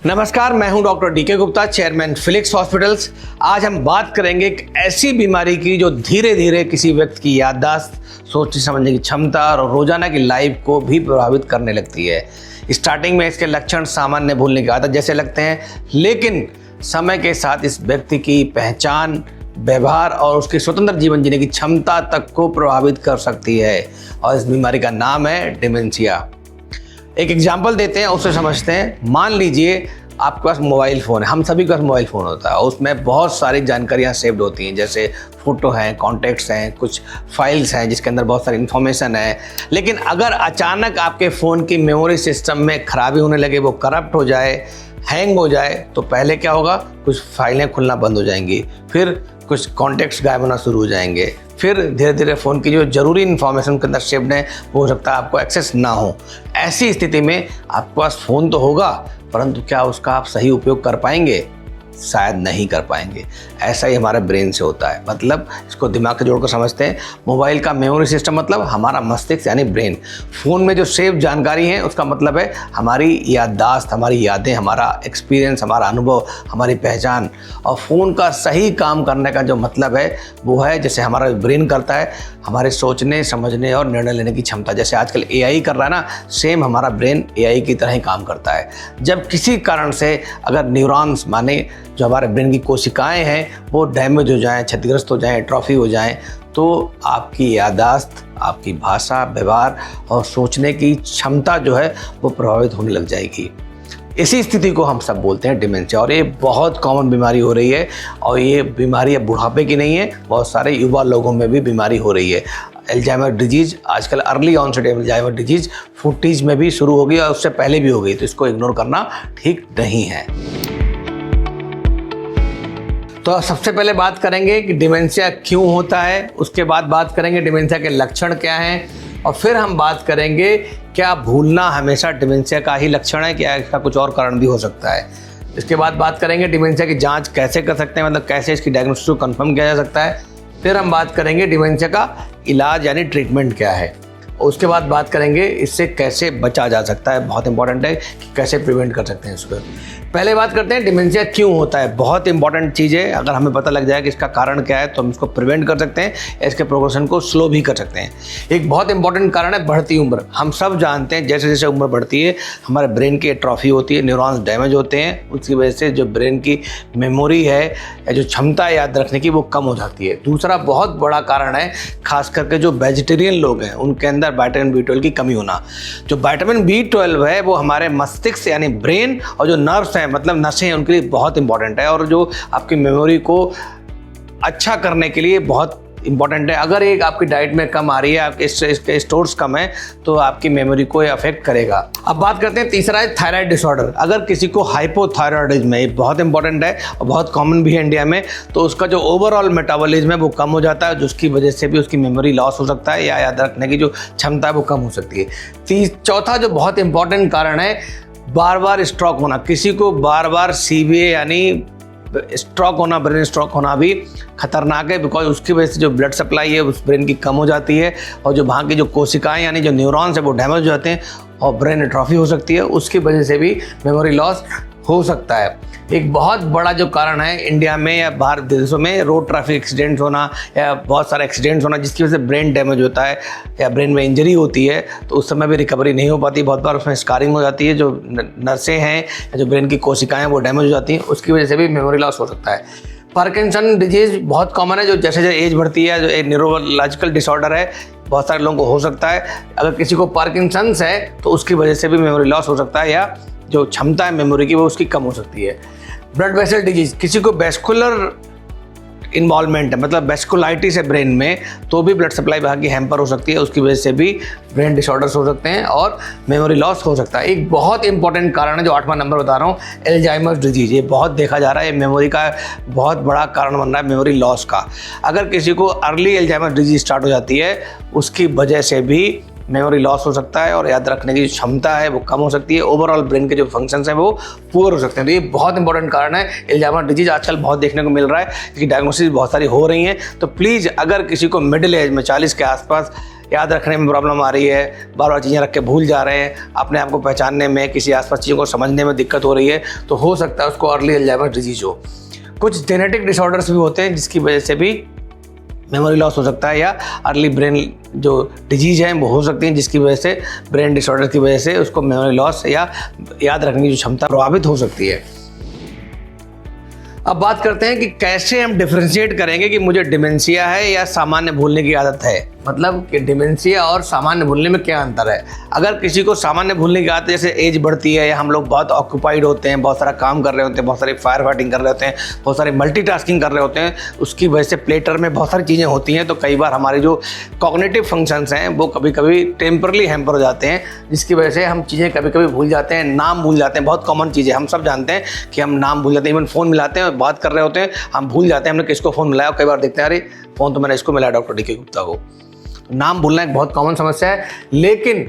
नमस्कार, मैं हूं doctor D K Gupta, chairman Felix hospitals. आज हम बात करेंगे एक ऐसी बीमारी की जो धीरे धीरे किसी व्यक्ति की याददाश्त, सोचने समझने की क्षमता और रोजाना की लाइफ को भी प्रभावित करने लगती है। स्टार्टिंग में इसके लक्षण सामान्य भूलने की आदत जैसे लगते हैं, लेकिन समय के साथ इस व्यक्ति की पहचान, व्यवहार और उसके स्वतंत्र जीवन जीने की क्षमता तक को प्रभावित कर सकती है। और इस बीमारी का नाम है डिमेंशिया। एक एग्जाम्पल देते हैं, उससे समझते हैं। मान लीजिए आपके पास मोबाइल फ़ोन है, हम सभी के पास मोबाइल फ़ोन होता है, उसमें बहुत सारी जानकारियाँ सेव्ड होती हैं, जैसे फ़ोटो हैं, कॉन्टैक्ट्स हैं, कुछ फाइल्स हैं जिसके अंदर बहुत सारी इन्फॉर्मेशन है। लेकिन अगर अचानक आपके फ़ोन की मेमोरी सिस्टम में खराबी होने लगे, वो करप्ट हो जाए, हैंग हो जाए, तो पहले क्या होगा, कुछ फाइलें खुलना बंद हो जाएंगी, फिर कुछ कॉन्टैक्ट्स गायब होना शुरू हो जाएंगे, फिर धीरे धीरे फ़ोन की जो ज़रूरी इन्फॉर्मेशन के अंदर सेव्ड है वो हो सकता है आपको एक्सेस ना हो। ऐसी स्थिति में आपके पास फ़ोन तो होगा, परंतु क्या उसका आप सही उपयोग कर पाएंगे? शायद नहीं कर पाएंगे। ऐसा ही हमारे ब्रेन से होता है। मतलब इसको दिमाग से जोड़कर समझते हैं। मोबाइल का मेमोरी सिस्टम मतलब हमारा मस्तिष्क यानी ब्रेन। फ़ोन में जो सेव जानकारी है उसका मतलब है हमारी याददाश्त, हमारी यादें, हमारा एक्सपीरियंस, हमारा अनुभव, हमारी पहचान। और फ़ोन का सही काम करने का जो मतलब है वो है, जैसे हमारा ब्रेन करता है, हमारे सोचने, समझने और निर्णय लेने की क्षमता। जैसे आजकल AI कर रहा है ना, सेम हमारा ब्रेन AI की तरह ही काम करता है। जब किसी कारण से अगर न्यूरॉन्स माने जो हमारे ब्रेन की कोशिकाएं हैं वो डैमेज हो जाएं, क्षतिग्रस्त हो जाएं, एट्रोफी हो जाएं, तो आपकी याददाश्त, आपकी भाषा, व्यवहार और सोचने की क्षमता जो है वो प्रभावित होने लग जाएगी। इसी स्थिति को हम सब बोलते हैं डिमेंशिया। और ये बहुत कॉमन बीमारी हो रही है। और ये बीमारी अब बुढ़ापे की नहीं है, बहुत सारे युवा लोगों में भी बीमारी हो रही है। अल्जाइमर डिजीज़ आजकल early onset Alzheimer disease 40s में भी शुरू हो गई और उससे पहले भी हो गई, तो इसको इग्नोर करना ठीक नहीं है। तो सबसे पहले बात करेंगे कि डिमेंशिया क्यों होता है, उसके बाद बात करेंगे डिमेंशिया के लक्षण क्या हैं, और फिर हम बात करेंगे क्या भूलना हमेशा डिमेंशिया का ही लक्षण है, क्या इसका कुछ और कारण भी हो सकता है। इसके बाद बात करेंगे डिमेंशिया की जांच कैसे कर सकते हैं, मतलब कैसे इसकी डायग्नोसिस को कंफर्म किया जा सकता है। फिर हम बात करेंगे डिमेंशिया का इलाज यानी ट्रीटमेंट क्या है। उसके बाद बात करेंगे इससे कैसे बचा जा सकता है। बहुत इंपॉर्टेंट है कि कैसे प्रिवेंट कर सकते हैं इसको। पहले बात करते हैं डिमेंशिया क्यों होता है। बहुत इंपॉर्टेंट चीज़ है। अगर हमें पता लग जाए कि इसका कारण क्या है तो हम इसको प्रिवेंट कर सकते हैं, इसके प्रोग्रेशन को स्लो भी कर सकते हैं। एक बहुत इंपॉर्टेंट कारण है बढ़ती उम्र। हम सब जानते हैं जैसे जैसे उम्र बढ़ती है हमारे ब्रेन की एट्रोफी होती है, न्यूरॉन्स डैमेज होते हैं, उसकी वजह से जो ब्रेन की मेमोरी है या जो क्षमता है याद रखने की वो कम हो जाती है। दूसरा बहुत बड़ा कारण है खास करके जो वेजिटेरियन लोग हैं उनके अंदर विटामिन B12 की कमी होना। जो विटामिन B12 है वो हमारे मस्तिष्क यानी ब्रेन और जो नर्व्स हैं मतलब नसें हैं उनके लिए बहुत इंपॉर्टेंट है, और जो आपकी मेमोरी को अच्छा करने के लिए बहुत इंपॉर्टेंट है। अगर एक आपकी डाइट में कम आ रही है, आपके इसके स्टोर्स कम है, तो आपकी मेमोरी को अफेक्ट करेगा। अब बात करते हैं तीसरा है थायराइड डिसऑर्डर। अगर किसी को हाइपोथायरॉयडिज्म है, ये बहुत इंपॉर्टेंट है और बहुत कॉमन भी है इंडिया में, तो उसका जो ओवरऑल मेटाबॉलिज्म है वो कम हो जाता है, जिसकी वजह से भी उसकी मेमोरी लॉस हो सकता है या याद रखने की जो क्षमता है वो कम हो सकती है। चौथा जो बहुत इंपॉर्टेंट कारण है, बार बार स्ट्रोक होना। किसी को बार बार CVA यानी स्ट्रोक होना, ब्रेन स्ट्रोक होना भी खतरनाक है, बिकॉज उसकी वजह से जो ब्लड सप्लाई है उस ब्रेन की कम हो जाती है और जो वहाँ की जो कोशिकाएं यानी जो न्यूरॉन्स है वो डैमेज हो जाते हैं और ब्रेन एट्रोफी हो सकती है। उसकी वजह से भी मेमोरी लॉस हो सकता है। एक बहुत बड़ा जो कारण है इंडिया में या बाहर देशों में, रोड ट्रैफिक एक्सीडेंट्स होना या बहुत सारे एक्सीडेंट्स होना जिसकी वजह से ब्रेन डैमेज होता है या ब्रेन में इंजरी होती है, तो उस समय भी रिकवरी नहीं हो पाती। बहुत बार उसमें स्कारिंग हो जाती है, जो नसें हैं या जो ब्रेन की कोशिकाएं वो डैमेज हो जाती हैं, उसकी वजह से भी मेमोरी लॉस हो सकता है। पार्किंसन डिजीज़ बहुत कॉमन है, जो जैसे जैसे एज बढ़ती है, जो एक न्यूरोलॉजिकल डिसऑर्डर है, बहुत सारे लोगों को हो सकता है। अगर किसी को पार्किंसंस है तो उसकी वजह से भी मेमोरी लॉस हो सकता है या जो क्षमता है मेमोरी की वो उसकी कम हो सकती है। ब्लड वेसल डिजीज, किसी को वेस्कुलर इन्वॉल्वमेंट है, मतलब वेस्कुलाइटिस है ब्रेन में, तो भी ब्लड सप्लाई वहाँ की हैम्पर हो सकती है, उसकी वजह से भी ब्रेन डिसऑर्डर्स हो सकते हैं और मेमोरी लॉस हो सकता है। एक बहुत इंपॉर्टेंट कारण है जो 8वां नंबर बता रहा हूँ, अल्जाइमर डिजीज। ये बहुत देखा जा रहा है, ये मेमोरी का बहुत बड़ा कारण बन रहा है मेमोरी लॉस का। अगर किसी को अर्ली अल्जाइमर डिजीज स्टार्ट हो जाती है उसकी वजह से भी मेमोरी लॉस हो सकता है और याद रखने की जो क्षमता है वो कम हो सकती है। ओवरऑल ब्रेन के जो फंक्शंस हैं वो पुअर हो सकते हैं। तो ये बहुत इंपॉर्टेंट कारण है। अल्जाइमर डिजीज आजकल बहुत देखने को मिल रहा है, इसकी डायग्नोसिस बहुत सारी हो रही हैं। तो प्लीज़ अगर किसी को मिडिल एज में 40 के आसपास याद रखने में प्रॉब्लम आ रही है, बार बार चीज़ें रख के भूल जा रहे हैं, अपने आप को पहचानने में, किसी आसपास चीज़ों को समझने में दिक्कत हो रही है, तो हो सकता है उसको अर्ली अल्जाइमर डिजीज हो। कुछ जेनेटिक डिसऑर्डर्स भी होते हैं जिसकी वजह से भी मेमोरी लॉस हो सकता है, या अर्ली ब्रेन जो डिजीज है वो हो सकती है जिसकी वजह से, ब्रेन डिसऑर्डर की वजह से उसको मेमोरी लॉस या याद रखने की जो क्षमता प्रभावित हो सकती है। अब बात करते हैं कि कैसे हम डिफरेंशिएट करेंगे कि मुझे डिमेंशिया है या सामान्य भूलने की आदत है। मतलब कि डिमेंशिया और सामान्य भूलने में क्या अंतर है। अगर किसी को सामान्य भूलने की आदत, जैसे एज बढ़ती है या हम लोग बहुत ऑक्यूपाइड होते हैं, बहुत सारा काम कर रहे होते हैं, बहुत सारी फायर फाइटिंग कर रहे होते हैं, बहुत सारी मल्टीटास्किंग कर रहे होते हैं, उसकी वजह से प्लेटर में बहुत सारी चीज़ें होती हैं, तो कई बार हमारे जो कॉग्निटिव फंक्शंस हैं वो कभी कभी टेम्परली हैम्पर हो जाते हैं, जिसकी वजह से हम चीज़ें कभी कभी भूल जाते हैं, नाम भूल जाते हैं। बहुत कॉमन चीज़ है, हम सब जानते हैं कि हम नाम भूल जाते हैं। इवन फ़ोन मिलाते हैं, बात कर रहे होते हैं, हम भूल जाते हैं हमने किसको फ़ोन मिलाया। कई बार देखते हैं अरे फ़ोन तो मैंने इसको मिलाया, डॉक्टर डी के गुप्ता को। नाम भूलना एक बहुत कॉमन समस्या है, लेकिन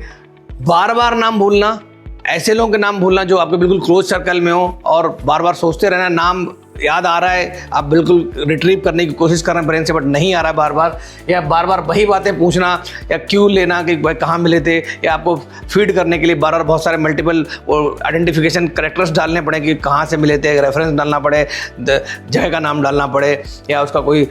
बार बार नाम भूलना, ऐसे लोगों के नाम भूलना जो आपके बिल्कुल क्लोज सर्कल में हो और बार बार सोचते रहना, नाम याद आ रहा है, आप बिल्कुल रिट्रीव करने की कोशिश कर रहे हैं ब्रेन से, बट नहीं आ रहा है बार बार, या बार बार वही बातें पूछना या क्यों लेना कि भाई कहाँ मिले थे, या आपको फीड करने के लिए बार बार बहुत सारे मल्टीपल आइडेंटिफिकेशन करेक्टर्स डालने पड़े कि कहाँ से मिले थे, रेफरेंस डालना पड़े, जगह का नाम डालना पड़े, या उसका कोई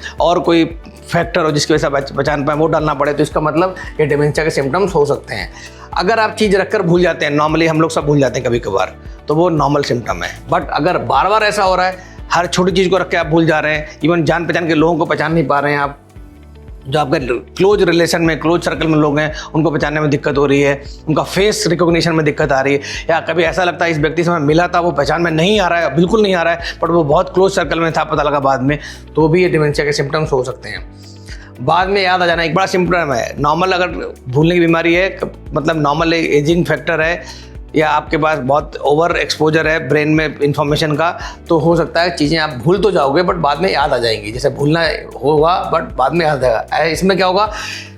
फैक्टर हो जिसकी वजह से पहचान पाए वो डालना पड़े, तो इसका मतलब ये डिमेंशिया के सिम्टम्स हो सकते हैं। अगर आप चीज़ रखकर भूल जाते हैं, नॉर्मली हम लोग सब भूल जाते हैं कभी कभार, तो वो नॉर्मल सिम्टम है। बट अगर बार बार ऐसा हो रहा है, हर छोटी चीज़ को रख के आप भूल जा रहे हैं, इवन जान पहचान के लोगों को पहचान नहीं पा रहे हैं आप, जो आपके क्लोज रिलेशन में, क्लोज सर्कल में लोग हैं उनको पहचानने में दिक्कत हो रही है, उनका फेस रिकॉग्निशन में दिक्कत आ रही है, या कभी ऐसा लगता है इस व्यक्ति से मैं मिला था, वो पहचान में नहीं आ रहा है, बिल्कुल नहीं आ रहा है, बट वो बहुत क्लोज सर्कल में था, पता लगा बाद में, तो भी ये डिमेंशिया के सिम्टम्स हो सकते हैं। बाद में याद आ जाना एक बड़ा सिम्टम है। नॉर्मल अगर भूलने की बीमारी है, मतलब नॉर्मल एजिंग फैक्टर है, या आपके पास बहुत ओवर एक्सपोजर है ब्रेन में इंफॉर्मेशन का, तो हो सकता है चीज़ें आप भूल तो जाओगे बट बाद में याद आ जाएंगी। जैसे भूलना होगा बट बाद में याद आएगा। इसमें क्या होगा,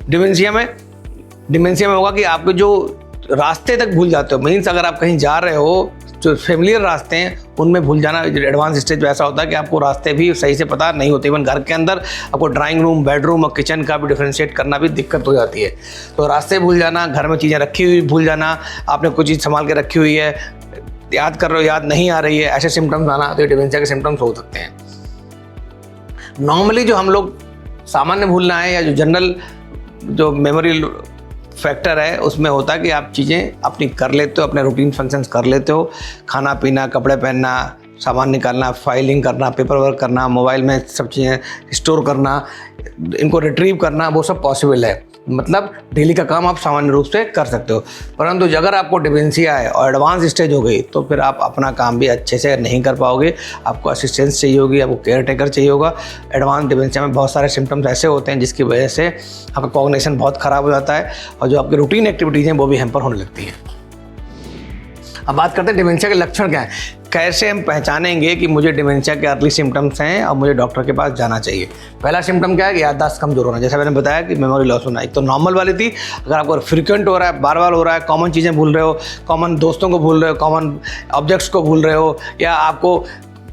डिमेंशिया में होगा कि आपके जो रास्ते तक भूल जाते हो। मीन्स अगर आप कहीं जा रहे हो, जो फेमिलियर रास्ते हैं उनमें भूल जाना एडवांस स्टेज पे ऐसा होता है कि आपको रास्ते भी सही से पता नहीं होते। इवन घर के अंदर आपको ड्राइंग रूम, बेडरूम और किचन का भी डिफरेंशिएट करना भी दिक्कत हो जाती है। तो रास्ते भूल जाना, घर में चीज़ें रखी हुई भूल जाना, आपने कुछ चीज़ संभाल के रखी हुई है, याद कर रहे हो याद नहीं आ रही है, ऐसे सिम्टम्स आना, तो ये डिमेंशिया के सिम्टम्स हो सकते हैं। नॉर्मली जो हम लोग सामान्य भूलना है, या जो जनरल जो मेमोरी फैक्टर है, उसमें होता है कि आप चीज़ें अपनी कर लेते हो, अपने रूटीन फंक्शंस कर लेते हो, खाना पीना, कपड़े पहनना, सामान निकालना, फाइलिंग करना, पेपर वर्क करना, मोबाइल में सब चीज़ें स्टोर करना, इनको रिट्रीव करना, वो सब पॉसिबल है। मतलब डेली का काम आप सामान्य रूप से कर सकते हो। परंतु अगर आपको डिमेंशिया है और एडवांस स्टेज हो गई, तो फिर आप अपना काम भी अच्छे से नहीं कर पाओगे, आपको असिस्टेंस चाहिए होगी, आपको केयर टेकर चाहिए होगा। एडवांस डिमेंशिया में बहुत सारे सिम्टम्स ऐसे होते हैं जिसकी वजह से आपका कॉग्निशन बहुत ख़राब हो जाता है, और जो आपकी रूटीन एक्टिविटीज़ हैं वो भी हैम्पर होने लगती हैं। अब बात करते हैं डिमेंशिया के लक्षण क्या हैं। कैसे हम पहचानेंगे कि मुझे डिमेंशिया के अर्ली सिम्टम्स हैं और मुझे डॉक्टर के पास जाना चाहिए। पहला सिम्टम क्या है कि याददाश्त कमजोर होना। जैसे मैंने बताया कि मेमोरी लॉस होना, एक तो नॉर्मल वाली थी, अगर आपको फ्रिक्वेंट हो रहा है, बार बार हो रहा है, कॉमन चीज़ें भूल रहे हो, कॉमन दोस्तों को भूल रहे हो, कॉमन ऑब्जेक्ट्स को भूल रहे हो, या आपको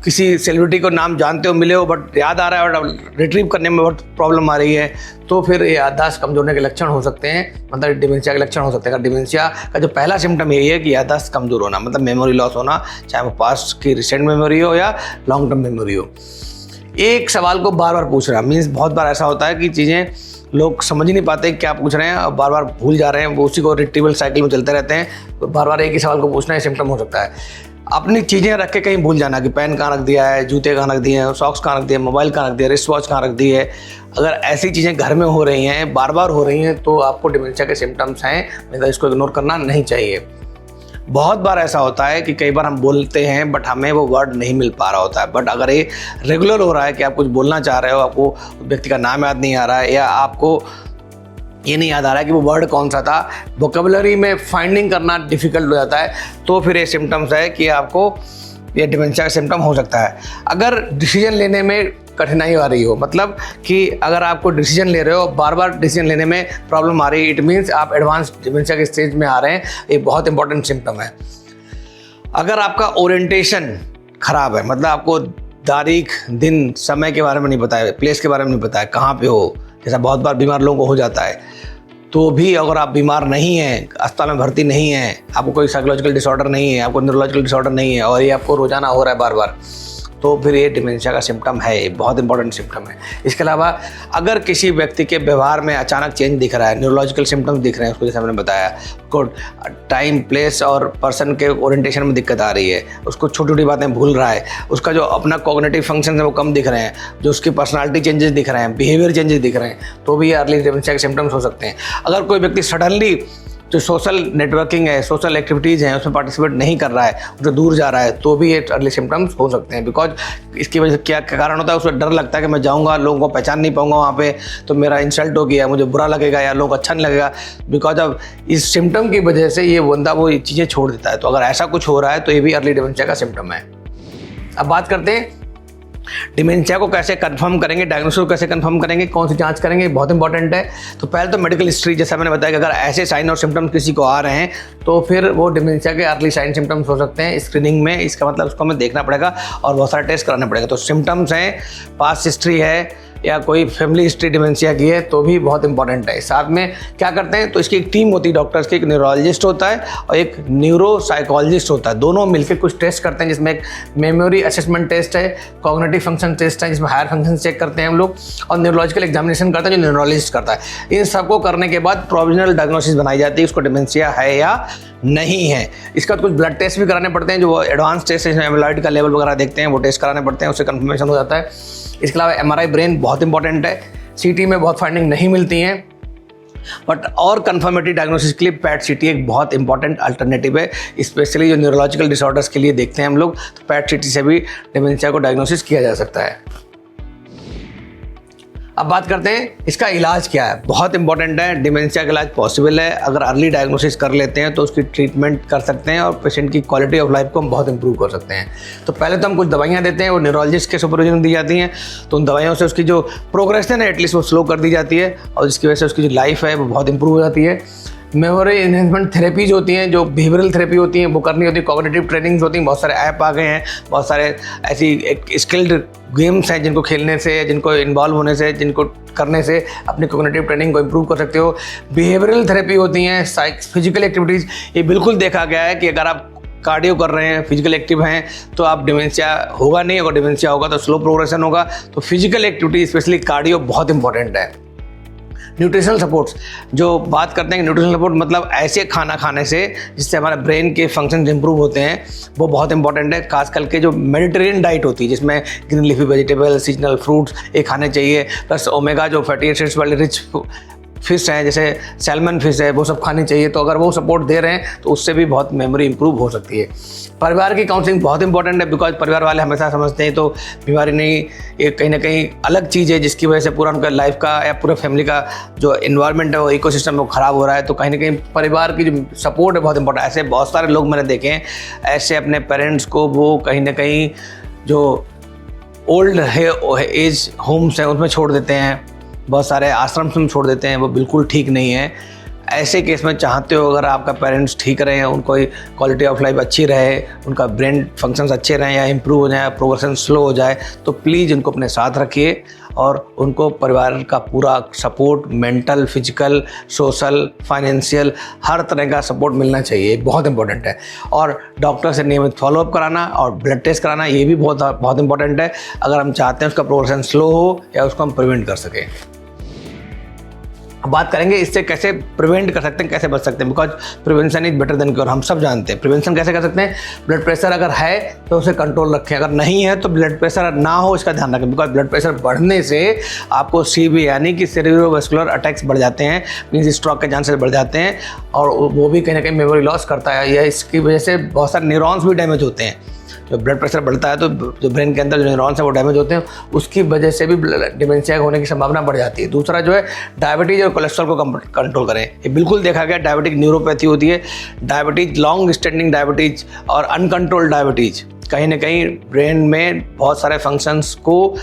किसी सेलिब्रिटी को नाम जानते हो, मिले हो, बट याद आ रहा है और रिट्रीव करने में बहुत प्रॉब्लम आ रही है, तो फिर ये याददाश्त कमजोर होने के लक्षण हो सकते हैं, मतलब डिमेंशिया के लक्षण हो सकते हैं। अगर डिमेंशिया का जो पहला सिम्टम यही है कि याददाश्त कमजोर होना, मतलब मेमोरी लॉस होना, चाहे वो पास्ट की रिसेंट मेमोरी हो या लॉन्ग टर्म मेमोरी हो। एक सवाल को बार बार पूछ रहा, मीन्स बहुत बार ऐसा होता है कि चीज़ें लोग समझ ही नहीं पाते क्या पूछ रहे हैं और बार बार भूल जा रहे हैं, वो उसी को रिट्रीवल साइकिल में चलते रहते हैं, तो बार बार एक ही सवाल को पूछना, ये सिम्टम हो सकता है। अपनी चीज़ें रख के कहीं भूल जाना कि पेन कहाँ रख दिया है, जूते कहाँ रख दिए हैं, सॉक्स कहाँ रख दिए, मोबाइल कहाँ रख दिया, रिस्ट वॉच कहाँ रख दी है। अगर ऐसी चीज़ें घर में हो रही हैं, बार बार हो रही हैं, तो आपको डिमेंशिया के सिम्टम्स हैं, मतलब इसको इग्नोर करना नहीं चाहिए। बहुत बार ऐसा होता है कि कई बार हम बोलते हैं बट हमें वो वर्ड नहीं मिल पा रहा होता है। बट अगर ये रेगुलर हो रहा है कि आप कुछ बोलना चाह रहे हो, आपको व्यक्ति का नाम याद नहीं आ रहा है, या आपको ये नहीं याद आ रहा है कि वो वर्ड कौन सा था, वोकेबुलरी में फाइंडिंग करना डिफ़िकल्ट हो जाता है, तो फिर ये सिम्टम्स है कि आपको ये डिमेंशिया का सिम्टम हो सकता है। अगर डिसीजन लेने में कठिनाई आ रही हो, मतलब कि अगर आपको डिसीजन ले रहे हो, बार बार डिसीजन लेने में प्रॉब्लम आ रही है, इट मीन्स आप एडवांस डिमेंशिया के स्टेज में आ रहे हैं, ये बहुत इंपॉर्टेंट सिम्टम है। अगर आपका ओरिएंटेशन खराब है, मतलब आपको तारीख, दिन, समय के बारे में नहीं पता है, प्लेस के बारे में नहीं पता है, कहाँ पे हो, जैसा बहुत बार बीमार लोगों को हो जाता है, तो भी अगर आप बीमार नहीं हैं, अस्पताल में भर्ती नहीं हैं, आपको कोई साइकोलॉजिकल डिसऑर्डर नहीं है, आपको न्यूरोलॉजिकल डिसऑर्डर नहीं है और ये आपको रोजाना हो रहा है बार बार, तो फिर ये डिमेंशिया का सिम्टम है, ये बहुत इंपॉर्टेंट सिम्टम है। इसके अलावा अगर किसी व्यक्ति के व्यवहार में अचानक चेंज दिख रहा है, न्यूरोलॉजिकल सिम्टम्स दिख रहे हैं उसको, जैसे मैंने बताया, उसको टाइम, प्लेस और पर्सन के ओरिएंटेशन में दिक्कत आ रही है, उसको छोटी छोटी बातें भूल रहा है, उसका जो अपना कॉग्निटिव फंक्शन है वो कम दिख रहे हैं, जो उसकी पर्सनालिटी चेंजेस दिख रहे हैं, बिहेवियर चेंजेस दिख रहे हैं, तो भी ये अर्ली डिमेंशिया के सिम्टम्स हो सकते हैं। अगर कोई व्यक्ति सडनली जो सोशल नेटवर्किंग है, सोशल एक्टिविटीज़ हैं, उसमें पार्टिसिपेट नहीं कर रहा है, उससे दूर जा रहा है, तो भी ये अर्ली सिम्टम्स हो सकते हैं। बिकॉज इसकी वजह से क्या कारण होता है, उसको डर लगता है कि मैं जाऊंगा, लोगों को पहचान नहीं पाऊंगा वहाँ पे, तो मेरा इंसल्ट हो गया, मुझे बुरा लगेगा या लोगों को अच्छा नहीं लगेगा। बिकॉज ऑफ इस सिम्टम की वजह से ये बंदा वो चीज़ें छोड़ देता है। तो अगर ऐसा कुछ हो रहा है तो ये भी अर्ली डिमेंशिया का सिम्टम है। अब बात करते हैं डिमेंशिया को कैसे कंफर्म करेंगे, डायग्नोसिस को कैसे कंफर्म करेंगे, कौन सी जांच करेंगे, बहुत इंपॉर्टेंट है। तो पहले तो मेडिकल हिस्ट्री, जैसा मैंने बताया कि अगर ऐसे साइन और सिम्टम्स किसी को आ रहे हैं तो फिर वो डिमेंशिया के अर्ली साइन सिम्टम्स हो सकते हैं स्क्रीनिंग में। इसका मतलब उसको हमें देखना पड़ेगा और बहुत सारे टेस्ट कराना पड़ेगा। तो सिम्टम्स हैं, पास्ट हिस्ट्री है या कोई फैमिली हिस्ट्री डिमेंशिया की है तो भी बहुत इंपॉर्टेंट है। साथ में क्या करते हैं, तो इसकी एक टीम होती है डॉक्टर्स की, एक न्यूरोलॉजिस्ट होता है और एक न्यूरो साइकोलॉजिस्ट होता है। दोनों मिलकर कुछ टेस्ट करते हैं, जिसमें एक मेमोरी असेसमेंट टेस्ट है, कॉग्निटिव फंक्शन टेस्ट है जिसमें हायर फंक्शन चेक करते हैं हम लोग, और न्यूरोलॉजिकल एग्जामिनेशन करते हैं जो न्यूरोलॉजिस्ट करता है। इन सबको करने के बाद प्रोविजनल डायग्नोसिस बनाई जाती है उसको डिमेंशिया है या नहीं है। इसका कुछ ब्लड टेस्ट भी कराने पड़ते हैं, जो एडवांस टेस्ट है, एमिलॉइड का लेवल वगैरह देखते हैं, वो टेस्ट कराने पड़ते हैं, उससे कंफर्मेशन हो जाता है। इसके अलावा एमआरआई ब्रेन बहुत इंपॉर्टेंट है, सीटी में बहुत फाइंडिंग नहीं मिलती हैं, बट और कंफर्मेटरी डायग्नोसिस के लिए पैट सीटी एक बहुत इंपॉर्टेंट अल्टरनेटिव है, स्पेशली जो न्यूरोलॉजिकल डिसऑर्डर्स के लिए देखते हैं हम लोग, तो पैट सीटी से भी डिमेंशिया को डायग्नोसिस किया जा सकता है। अब बात करते हैं इसका इलाज क्या है, बहुत इंपॉर्टेंट है। डिमेंशिया का इलाज पॉसिबल है, अगर अर्ली डायग्नोसिस कर लेते हैं तो उसकी ट्रीटमेंट कर सकते हैं और पेशेंट की क्वालिटी ऑफ लाइफ को हम बहुत इंप्रूव कर सकते हैं। तो पहले तो हम कुछ दवाइयाँ देते हैं, वो न्यूरोलॉजिस्ट के सुपरविजन में दी जाती हैं, तो उन दवाइयों से उसकी जो प्रोग्रेशन है एटलीस्ट वो स्लो कर दी जाती है और जिसकी वजह से उसकी जो लाइफ है वो बहुत इंप्रूव हो जाती है। मेमोरी एनहेंसमेंट थेरेपीज होती हैं, जो बिहेवियरल थेरेपी होती हैं वो करनी होती है, कॉग्निटिव ट्रेनिंग्स होती हैं, बहुत सारे ऐप आ गए हैं, बहुत सारे ऐसी एक स्किल्ड गेम्स हैं जिनको खेलने से, जिनको इन्वॉल्व होने से, जिनको करने से अपनी कॉग्निटिव ट्रेनिंग को इम्प्रूव कर सकते हो। बिहेवियरल थेरेपी होती हैं, फिजिकल एक्टिविटीज़, ये बिल्कुल देखा गया है कि अगर आप कार्डियो कर रहे हैं, फिजिकल एक्टिव हैं, तो आप डिमेंशिया होगा नहीं, अगर डिमेंशिया होगा तो स्लो प्रोग्रेशन होगा। तो फिजिकल एक्टिविटी स्पेशली कार्डियो बहुत इंपॉर्टेंट है। न्यूट्रिशनल सपोर्ट्स, जो बात करते हैं न्यूट्रिशनल सपोर्ट मतलब ऐसे खाना खाने से जिससे हमारे ब्रेन के फंक्शन इंप्रूव होते हैं, वो बहुत इंपॉर्टेंट है। खास करके जो मेडिटेरियन डाइट होती है जिसमें green leafy vegetable, seasonal fruits ये खाने चाहिए, प्लस ओमेगा जो फैटी एसिड्स वाले रिच फिश हैं जैसे सैल्मन फिश है वो सब खानी चाहिए। तो अगर वो सपोर्ट दे रहे हैं तो उससे भी बहुत मेमोरी इंप्रूव हो सकती है। परिवार की काउंसलिंग बहुत इंपॉर्टेंट है, बिकॉज परिवार वाले हमेशा समझते हैं तो बीमारी नहीं, ये कहीं ना कहीं अलग चीज़ है जिसकी वजह से पूरा उनका लाइफ का या पूरे फैमिली का जो इन्वायरमेंट है वो इकोसिस्टम वो ख़राब हो रहा है। तो कहीं ना कहीं परिवार की जो सपोर्ट है बहुत इंपॉर्टेंट। ऐसे बहुत सारे लोग मैंने देखे हैं, ऐसे अपने पेरेंट्स को वो कहीं ना कहीं जो ओल्ड एज होम्स हैं उसमें छोड़ देते हैं, बहुत सारे आश्रम में छोड़ देते हैं, वो बिल्कुल ठीक नहीं है। ऐसे केस में चाहते हो अगर आपका पेरेंट्स ठीक रहे, उनको क्वालिटी ऑफ लाइफ अच्छी रहे, उनका ब्रेन फंक्शंस अच्छे रहें या इंप्रूव हो जाए, प्रोग्रेशन स्लो हो जाए, तो प्लीज़ उनको अपने साथ रखिए और उनको परिवार का पूरा support, mental, physical, social, financial, हर तरह का सपोर्ट मिलना चाहिए, बहुत इंपॉर्टेंट है। और डॉक्टर से नियमित फॉलोअप कराना और ब्लड टेस्ट कराना ये भी बहुत इंपॉर्टेंट है, अगर हम चाहते हैं उसका प्रोग्रेशन स्लो हो या उसको हम प्रिवेंट कर सकें। अब बात करेंगे इससे कैसे प्रिवेंट कर सकते हैं, कैसे बच सकते हैं, because prevention is better than cure, हम सब जानते हैं। प्रिवेंशन कैसे कर सकते हैं, ब्लड प्रेशर अगर है तो उसे कंट्रोल रखें, अगर नहीं है तो ब्लड प्रेशर ना हो इसका ध्यान रखें, बिकॉज ब्लड प्रेशर बढ़ने से आपको सीबी यानी कि सेरेब्रोवास्कुलर अटैक्स बढ़ जाते हैं, मीन्स स्ट्रोक के चांसेस बढ़ जाते हैं और वो भी कहीं ना कहीं मेमोरी लॉस करता है, या इसकी वजह से बहुत सारे न्यूरॉन्स भी डैमेज होते हैं। जब ब्लड प्रेशर बढ़ता है तो जो ब्रेन के अंदर जो न्यूरॉन्स हैं वो डैमेज होते हैं, उसकी वजह से भी डिमेंशिया होने की संभावना बढ़ जाती है। दूसरा जो है डायबिटीज़ और कोलेस्ट्रॉल को कंट्रोल करें, ये बिल्कुल देखा गया। डायबिटिक न्यूरोपैथी होती है, डायबिटीज, लॉन्ग स्टैंडिंग डायबिटीज और अनकंट्रोल्ड डायबिटीज कहीं ना कहीं ब्रेन में बहुत सारे फंक्शंस को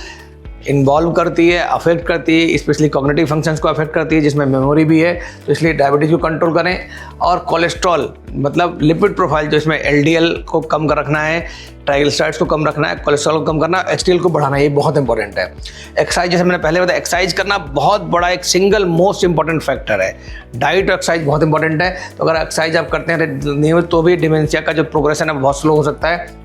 इन्वॉल्व करती है, अफेक्ट करती है, स्पेशली कॉग्निटिव फंक्शंस को अफेक्ट करती है, जिसमें मेमोरी भी है। तो इसलिए डायबिटीज़ को कंट्रोल करें। और कोलेस्ट्रॉल मतलब लिपिड प्रोफाइल, जो इसमें एलडीएल को कम कर रखना है, ट्राइग्लिसराइड्स को कम रखना है, कोलेस्ट्रॉल को कम करना है, एचडीएल को बढ़ाना है, ये बहुत इंपॉर्टेंट है। एक्सरसाइज, जैसे मैंने पहले बताया, एक्सरसाइज करना बहुत बड़ा एक सिंगल मोस्ट इंपॉर्टेंट फैक्टर है। डाइट और एक्सरसाइज बहुत इंपॉर्टेंट है। तो अगर एक्सरसाइज आप करते हैं नियमित, तो भी डिमेंशिया का जो प्रोग्रेशन है बहुत स्लो हो सकता है।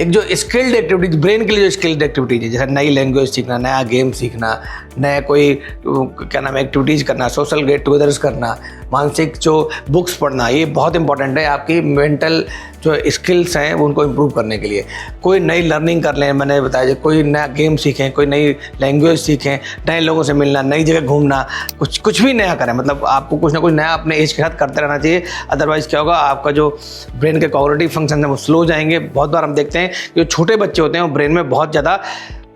एक जो स्किल्ड एक्टिविटीज, ब्रेन के लिए जो स्किल्ड एक्टिविटीज है, जैसे नई लैंग्वेज सीखना, नया गेम सीखना, नया कोई क्या नाम है एक्टिविटीज़ करना, सोशल गेट टुगेदर्स करना, मानसिक जो बुक्स पढ़ना, ये बहुत इंपॉर्टेंट है आपकी मेंटल जो स्किल्स हैं उनको इम्प्रूव करने के लिए। कोई नई लर्निंग कर लें, मैंने बताया, कोई नया गेम सीखें, कोई नई लैंग्वेज सीखें, नए लोगों से मिलना, नई जगह घूमना, कुछ भी नया करें। मतलब आपको कुछ ना कुछ नया अपने एज के साथ करते रहना चाहिए। अदरवाइज़ क्या होगा, आपका जो ब्रेन के कॉग्निटिव फंक्शन है वो स्लो हो जाएंगे। बहुत बार हम देखते हैं जो छोटे बच्चे होते हैं वो ब्रेन में बहुत ज़्यादा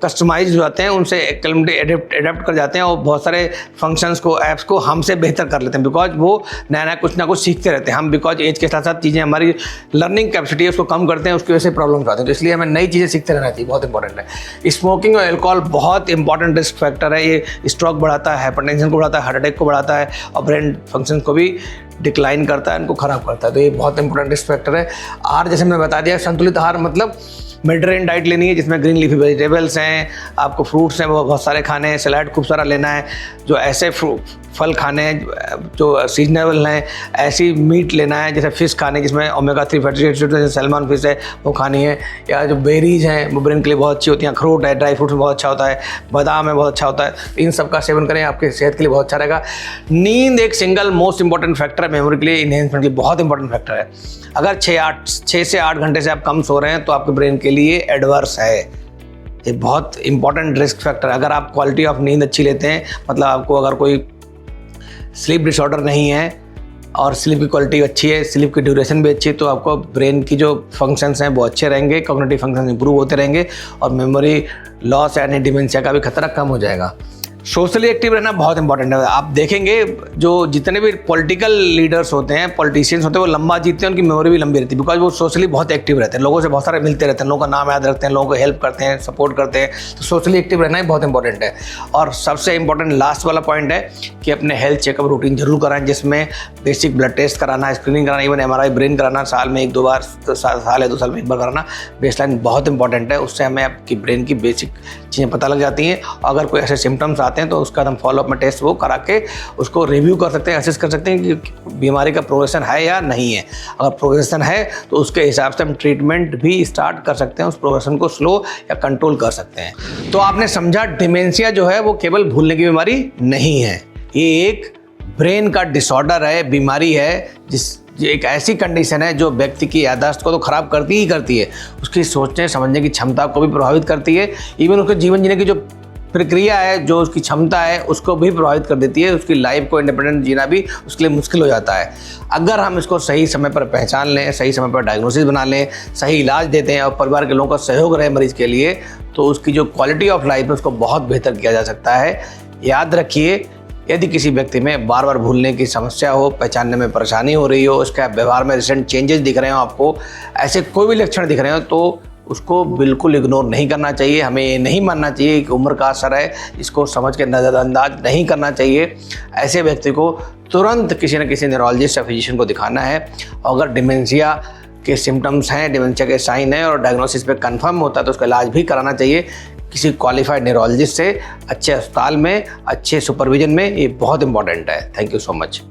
कस्टमाइज हो जाते हैं, उनसे एडेप्ट कर जाते हैं और बहुत सारे फंक्शंस को, ऐप्स को हमसे बेहतर कर लेते हैं, बिकॉज वो नया नया कुछ ना कुछ सीखते रहते हैं। हम बिकॉज एज के साथ साथ चीज़ें, हमारी लर्निंग कैपेसिटी है उसको कम करते हैं, उसकी वजह से प्रॉब्लम्स आते हैं। तो इसलिए हमें नई चीज़ें सीखते रहना चाहिए, बहुत इंपॉर्टेंट है। स्मोकिंग और एल्कोहल बहुत इंपॉर्टेंट रिस्क फैक्टर है। ये स्ट्रोक बढ़ाता है, हाइपरटेंशन को बढ़ाता है, हार्ट अटैक को बढ़ाता है और ब्रेन फंक्शन को भी डिक्लाइन करता है, इनको खराब करता है। तो ये बहुत इंपॉर्टेंट रिस्क फैक्टर है। आहार, जैसे मैंने बता दिया, संतुलित आहार मतलब मेडिटेरियन डाइट लेनी है, जिसमें ग्रीन लीफी वेजिटेबल्स हैं, आपको फ्रूट्स हैं वो बहुत सारे खाने हैं, सलाद खूब सारा लेना है, जो ऐसे फल खाने हैं जो सीजनेबल हैं, ऐसी मीट लेना है, जैसे फ़िश खाने जिसमें ओमेगा 3 फैटी एसिड, जैसे सैल्मन फिश है वो खानी है, या जो बेरीज हैं वो ब्रेन के लिए बहुत अच्छी होती हैं, अखरोट है, ड्राई फ्रूट्स में बहुत अच्छा होता है, बादाम है बहुत अच्छा होता है। इन सब का सेवन करें, आपकी सेहत के लिए बहुत अच्छा रहेगा। नींद एक सिंगल मोस्ट इंपॉर्टेंट फैक्टर है मेमोरी के लिए, इन्हेंसमेंट के लिए बहुत इंपॉर्टेंट फैक्टर है। अगर 6 से 8 घंटे से आप कम सो रहे हैं तो आपके ब्रेन के लिए एडवर्स है, ये बहुत इंपॉर्टेंट रिस्क फैक्टर है। अगर आप क्वालिटी ऑफ नींद अच्छी लेते हैं, मतलब आपको अगर कोई स्लीप डिसऑर्डर नहीं है और स्लीप की क्वालिटी अच्छी है, स्लीप की ड्यूरेशन भी अच्छी है, तो आपको ब्रेन की जो फंक्शंस हैं वो अच्छे रहेंगे, कॉग्निटिव फंक्शंस इंप्रूव होते रहेंगे और मेमोरी लॉस यानी डिमेंशिया का भी खतरा कम हो जाएगा। सोशली एक्टिव रहना बहुत इंपॉर्टेंट है। आप देखेंगे जो जितने भी पॉलिटिकल लीडर्स होते हैं, पॉलिटिशियंस होते हैं, वो लंबा जीतते हैं, उनकी मेमोरी भी लंबी रहती है, बिकॉज वो सोशली बहुत एक्टिव रहते हैं, लोगों से बहुत सारे मिलते रहते हैं, लोगों का नाम याद रखते हैं, लोगों को हेल्प करते हैं, सपोर्ट करते हैं। तो सोशली एक्टिव रहना ही बहुत इंपॉर्टेंट है। और सबसे इंपॉर्टेंट लास्ट वाला पॉइंट है कि अपने हेल्थ चेकअप रूटीन जरूर कराएं, जिसमें बेसिक ब्लड टेस्ट कराना, स्क्रीनिंग कराना, इवन MRI ब्रेन कराना, साल में 1-2 बार, साल या 2 साल में 1 बार कराना। बेसलाइन बहुत इंपॉर्टेंट है, उससे हमें आपकी ब्रेन की बेसिक चीज़ें पता लग जाती हैं। अगर कोई ऐसे सिम्टम्स आते हैं तो उसका हम फॉलोअप में टेस्ट वो करा के उसको रिव्यू कर सकते हैं, असेस कर सकते हैं कि बीमारी का प्रोग्रेशन है या नहीं है। अगर प्रोग्रेशन है तो उसके हिसाब से हम ट्रीटमेंट भी स्टार्ट कर सकते हैं, उस प्रोग्रेशन को स्लो या कंट्रोल कर सकते हैं। तो आपने समझा, डिमेंशिया जो है वो केवल भूलने की बीमारी नहीं है, ये एक ब्रेन का डिसऑर्डर है, बीमारी है, ये एक ऐसी कंडीशन है जो व्यक्ति की याददाश्त को तो खराब करती ही करती है, उसकी सोचने समझने की क्षमता को भी प्रभावित करती है, इवन उसके जीवन जीने की जो प्रक्रिया है, जो उसकी क्षमता है, उसको भी प्रभावित कर देती है। उसकी लाइफ को इंडिपेंडेंट जीना भी उसके लिए मुश्किल हो जाता है। अगर हम इसको सही समय पर पहचान लें, सही समय पर डायग्नोसिस बना लें, सही इलाज देते हैं और परिवार के लोगों का सहयोग रहे मरीज के लिए, तो उसकी जो क्वालिटी ऑफ लाइफ है उसको बहुत बेहतर किया जा सकता है। याद रखिए, यदि किसी व्यक्ति में बार बार भूलने की समस्या हो, पहचानने में परेशानी हो रही हो, उसके व्यवहार में रिसेंट चेंजेस दिख रहे हो, आपको ऐसे कोई भी लक्षण दिख रहे हो, तो उसको बिल्कुल इग्नोर नहीं करना चाहिए। हमें ये नहीं मानना चाहिए कि उम्र का असर है, इसको समझ के नज़रअंदाज नहीं करना चाहिए। ऐसे व्यक्ति को तुरंत किसी न किसी न्यूरोलॉजिस्ट या फिजिशियन को दिखाना है। अगर डिमेंशिया के सिम्टम्स हैं, डिमेंशिया के साइन हैं और डायग्नोसिस पे कंफर्म होता है तो उसका इलाज भी कराना चाहिए किसी क्वालिफाइड न्यूरोलॉजिस्ट से, अच्छे अस्पताल में, अच्छे सुपरविजन में। ये बहुत इंपॉर्टेंट है। Thank you so much.